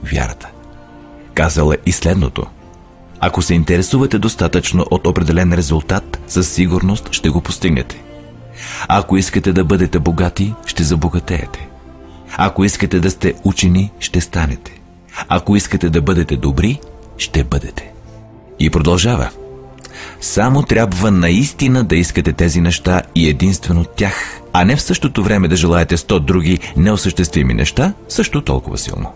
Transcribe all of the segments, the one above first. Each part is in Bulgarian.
вярата. Казал е и следното: ако се интересувате достатъчно от определен резултат, със сигурност ще го постигнете. Ако искате да бъдете богати, ще забогатеете. Ако искате да сте учени, ще станете. Ако искате да бъдете добри, ще бъдете. И продължава: само трябва наистина да искате тези неща и единствено тях, а не в същото време да желаете 100 други неосъществими неща, също толкова силно.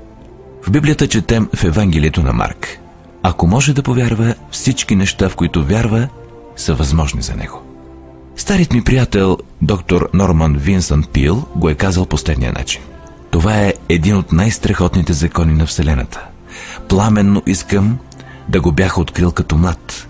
В Библията четем в Евангелието на Марк: ако може да повярва, всички неща, в които вярва, са възможни за него. Старият ми приятел, доктор Норман Винсънт Пил, го е казал последния начин: това е един от най-страхотните закони на Вселената. Пламенно искам да го бях открил като млад,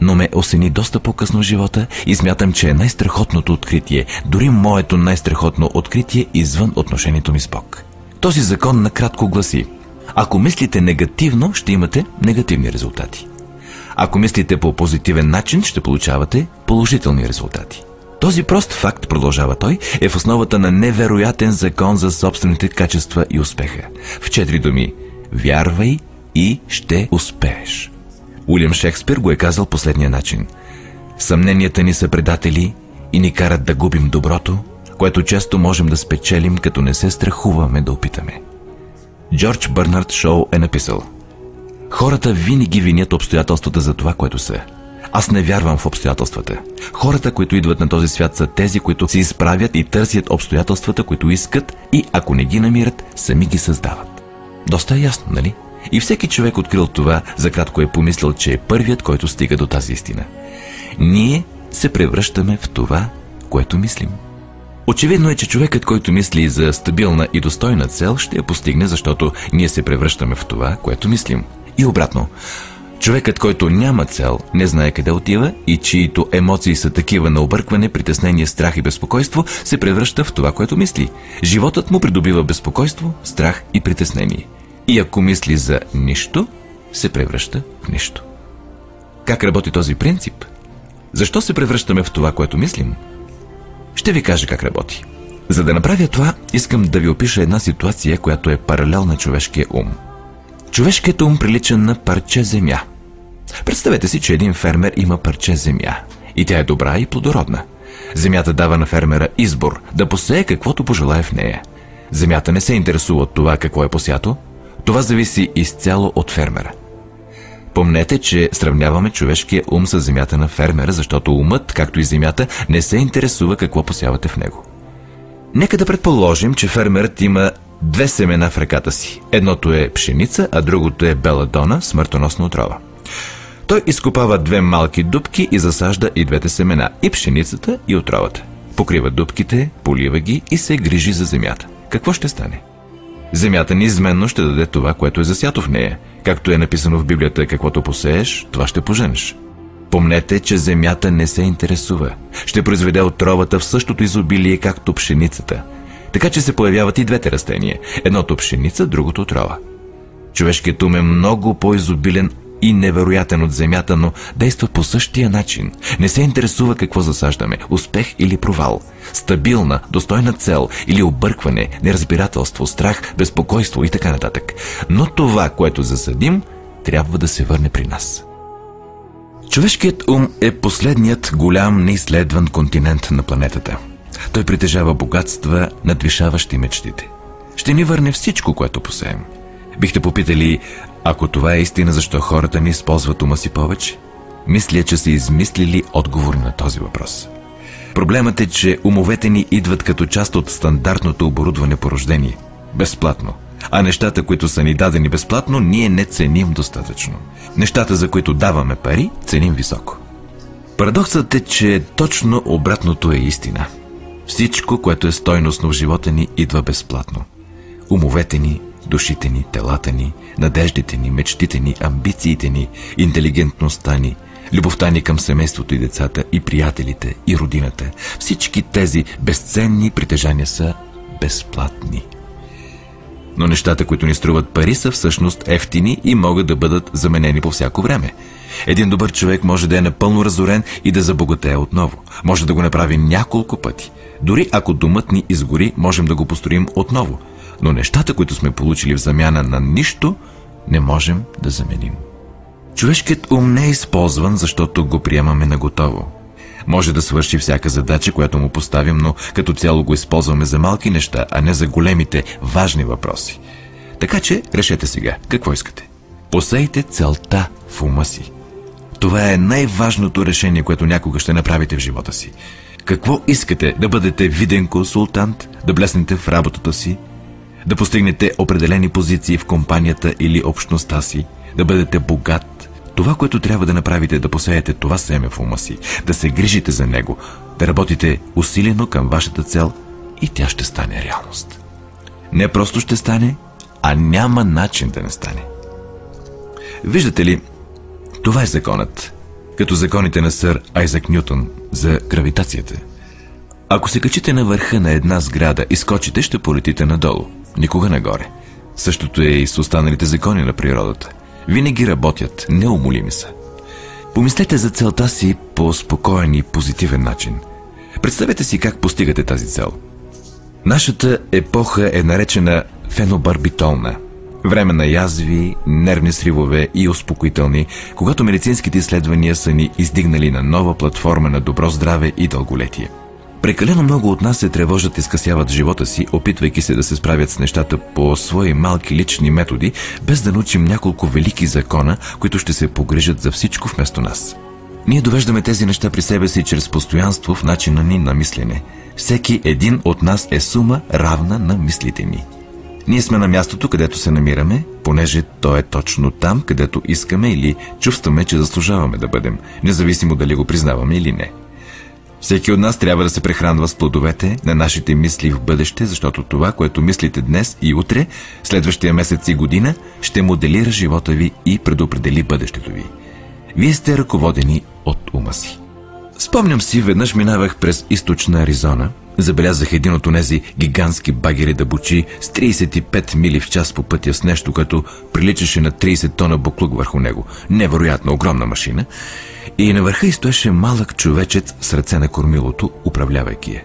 но ме осени доста по-късно в живота и смятам, че е най-страхотното откритие, дори моето най-страхотно откритие извън отношението ми с Бог. Този закон накратко гласи: ако мислите негативно, ще имате негативни резултати. Ако мислите по позитивен начин, ще получавате положителни резултати. Този прост факт, продължава той, е в основата на невероятен закон за собствените качества и успеха. В 4 думи: вярвай и ще успееш. Уилям Шекспир го е казал последния начин: съмненията ни са предатели и ни карат да губим доброто, което често можем да спечелим, като не се страхуваме да опитаме. Джордж Бърнард Шоу е написал: хората винаги винят обстоятелствата за това, което са. Аз не вярвам в обстоятелствата. Хората, които идват на този свят, са тези, които се изправят и търсят обстоятелствата, които искат, и ако не ги намират, сами ги създават. Доста е ясно, нали? И всеки човек, открил това, за кратко е помислил, че е първият, който стига до тази истина. Ние се превръщаме в това, което мислим. Очевидно е, че човекът, който мисли за стабилна и достойна цел, ще я постигне, защото ние се превръщаме в това, което мислим. И обратно. Човекът, който няма цел, не знае къде отива и чието емоции са такива на объркване, притеснение, страх и безпокойство, се превръща в това, което мисли. Животът му придобива безпокойство, страх и притеснение. И ако мисли за нищо, се превръща в нищо. Как работи този принцип? Защо се превръщаме в това, което мислим? Ще ви кажа как работи. За да направя това, искам да ви опиша една ситуация, която е паралел на човешкия ум. Човешкият ум прилича на парче земя. Представете си, че един фермер има парче земя и тя е добра и плодородна. Земята дава на фермера избор да посее каквото пожелае в нея. Земята не се интересува от това какво е посято. Това зависи изцяло от фермера. Помнете, че сравняваме човешкия ум с земята на фермера, защото умът, както и земята, не се интересува какво посявате в него. Нека да предположим, че фермерът има 2 семена в ръката си. Едното е пшеница, а другото е беладона, смъртоносна отрова. Той изкопава 2 малки дупки и засажда и двете семена, и пшеницата, и отровата. Покрива дупките, полива ги и се грижи за земята. Какво ще стане? Земята неизменно ще даде това, което е засято в нея. Както е написано в Библията: каквото посееш, това ще поженеш. Помнете, че земята не се интересува. Ще произведе отровата в същото изобилие, както пшеницата. Така че се появяват и двете растения. Едното пшеница, другото отрова. Човешкият ум е много по-изобилен и невероятен от земята, но действа по същия начин. Не се интересува какво засаждаме – успех или провал, стабилна, достойна цел или объркване, неразбирателство, страх, безпокойство и така нататък. Но това, което засадим, трябва да се върне при нас. Човешкият ум е последният голям неизследван континент на планетата. Той притежава богатства, надвишаващи мечтите. Ще ни върне всичко, което посеем. Бихте попитали: ако това е истина, защо хората не използват ума си повече? Мисля, че са измислили отговор на този въпрос. Проблемът е, че умовете ни идват като част от стандартното оборудване по рождение. Безплатно. А нещата, които са ни дадени безплатно, ние не ценим достатъчно. Нещата, за които даваме пари, ценим високо. Парадоксът е, че точно обратното е истина. Всичко, което е стойностно в живота ни, идва безплатно. Умовете ни, душите ни, телата ни, надеждите ни, мечтите ни, амбициите ни, интелигентността ни, любовта ни към семейството и децата, и приятелите, и родината. Всички тези безценни притежания са безплатни. Но нещата, които ни струват пари, са всъщност евтини и могат да бъдат заменени по всяко време. Един добър човек може да е напълно разорен и да забогатее отново. Може да го направи няколко пъти. Дори ако домът ни изгори, можем да го построим отново. но нещата, които сме получили в замяна на нищо, не можем да заменим. Човешкият ум не е използван, защото го приемаме наготово. Може да свърши всяка задача, която му поставим, но като цяло го използваме за малки неща, а не за големите, важни въпроси. Така че решете сега, какво искате. Посейте целта в ума си. Това е най-важното решение, което някога ще направите в живота си. Какво искате? Да бъдете виден консултант, да блеснете в работата си, да постигнете определени позиции в компанията или общността си, да бъдете богат. Това, което трябва да направите, е да посеете това семе в ума си, да се грижите за него, да работите усилено към вашата цел и тя ще стане реалност. Не просто ще стане, а няма начин да не стане. Виждате ли, това е законът, като законите на сър Айзак Нютон за гравитацията. Ако се качите на върха на една сграда и скочите, ще полетите надолу, никога нагоре. Същото е и с останалите закони на природата. Винаги работят, неумолими са. Помислете за целта си по спокоен и позитивен начин. Представете си как постигате тази цел. Нашата епоха е наречена фенобарбитолна. Време на язви, нервни сривове и успокоителни, когато медицинските изследвания са ни издигнали на нова платформа на добро здраве и дълголетие. Прекалено много от нас се тревожат и скъсяват живота си, опитвайки се да се справят с нещата по свои малки лични методи, без да научим няколко велики закона, които ще се погрижат за всичко вместо нас. Ние довеждаме тези неща при себе си чрез постоянство в начина ни на мислене. Всеки един от нас е сума равна на мислите ни. Ние сме на мястото, където се намираме, понеже то е точно там, където искаме или чувстваме, че заслужаваме да бъдем, независимо дали го признаваме или не. Всеки от нас трябва да се прехранва с плодовете на нашите мисли в бъдеще, защото това, което мислите днес и утре, следващия месец и година, ще моделира живота ви и предопредели бъдещето ви. Вие сте ръководени от ума си. Спомням си, веднъж минавах през източна Аризона, забелязах един от онези гигантски багери да бучи с 35 мили в час по пътя с нещо, като приличаше на 30 тона буклук върху него. Невероятно огромна машина. И на върха й стоеше малък човечец с ръце на кормилото, управлявайки я.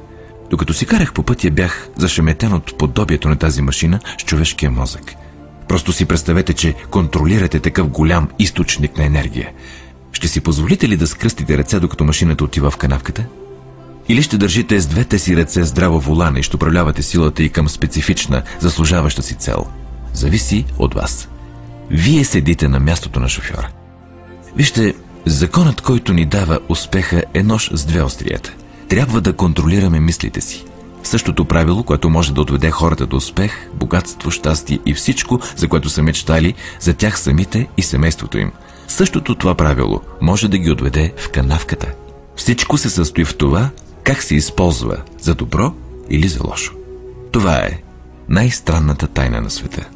Докато си карах по пътя, бях зашеметен от подобието на тази машина с човешкия мозък. Просто си представете, че контролирате такъв голям източник на енергия. Ще си позволите ли да скръстите ръце, докато машината отива в канавката? Или ще държите с двете си ръце здраво волана и ще управлявате силата и към специфична, заслужаваща си цел? Зависи от вас. Вие седите на мястото на шофьора. Вижте, законът, който ни дава успеха, е нож с две острията. Трябва да контролираме мислите си. Същото правило, което може да отведе хората до успех, богатство, щастие и всичко, за което са мечтали, за тях самите и семейството им. Същото това правило може да ги отведе в канавката. Всичко се състои в това, как се използва за добро или за лошо. Това е най-странната тайна на света.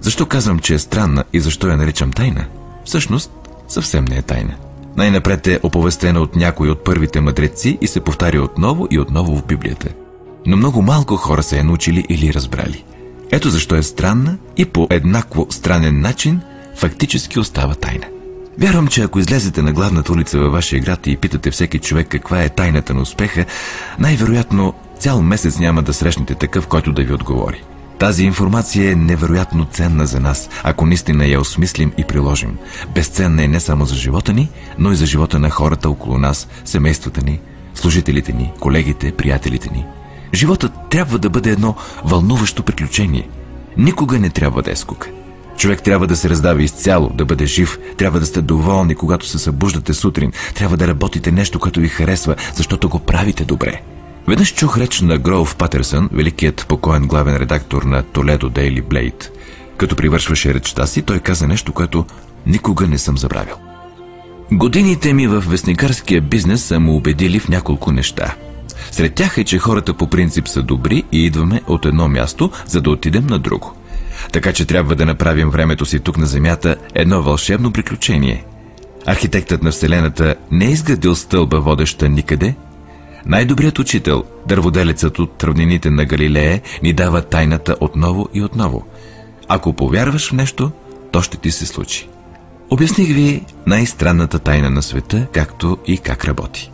Защо казвам, че е странна и защо я наричам тайна? Всъщност, съвсем не е тайна. Най-напред е оповестена от някой от първите мъдреци и се повтаря отново и отново в Библията. Но много малко хора са я научили или разбрали. Ето защо е странна и по еднакво странен начин фактически остава тайна. Вярвам, че ако излезете на главната улица във вашия град и питате всеки човек каква е тайната на успеха, най-вероятно цял месец няма да срещнете такъв, който да ви отговори. Тази информация е невероятно ценна за нас, ако наистина я осмислим и приложим. Безценна е не само за живота ни, но и за живота на хората около нас, семействата ни, служителите ни, колегите, приятелите ни. Животът трябва да бъде едно вълнуващо приключение. Никога не трябва да е скука. Човек трябва да се раздава изцяло, да бъде жив, трябва да сте доволни, когато се събуждате сутрин, трябва да работите нещо, което ви харесва, защото го правите добре. Веднъж чух реч на Гроув Патърсън, великият покоен главен редактор на Толедо Дейли Блейд. Като привършваше речта си, той каза нещо, което никога не съм забравил. Годините ми в вестникарския бизнес са му убедили в няколко неща. Сред тях е, че хората по принцип са добри и идваме от едно място, за да отидем на друго. Така че трябва да направим времето си тук на Земята едно вълшебно приключение. Архитектът на Вселената не е изградил стълба, водеща никъде. Най-добрият учител, дърводелецът от равнините на Галилея, ни дава тайната отново и отново. Ако повярваш в нещо, то ще ти се случи. Обясних ви най-странната тайна на света, както и как работи.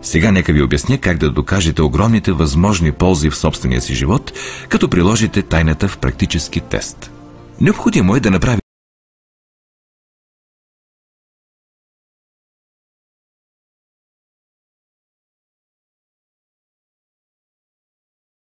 Сега нека ви обясня как да докажете огромните възможни ползи в собствения си живот, като приложите тайната в практически тест. Необходимо е да направите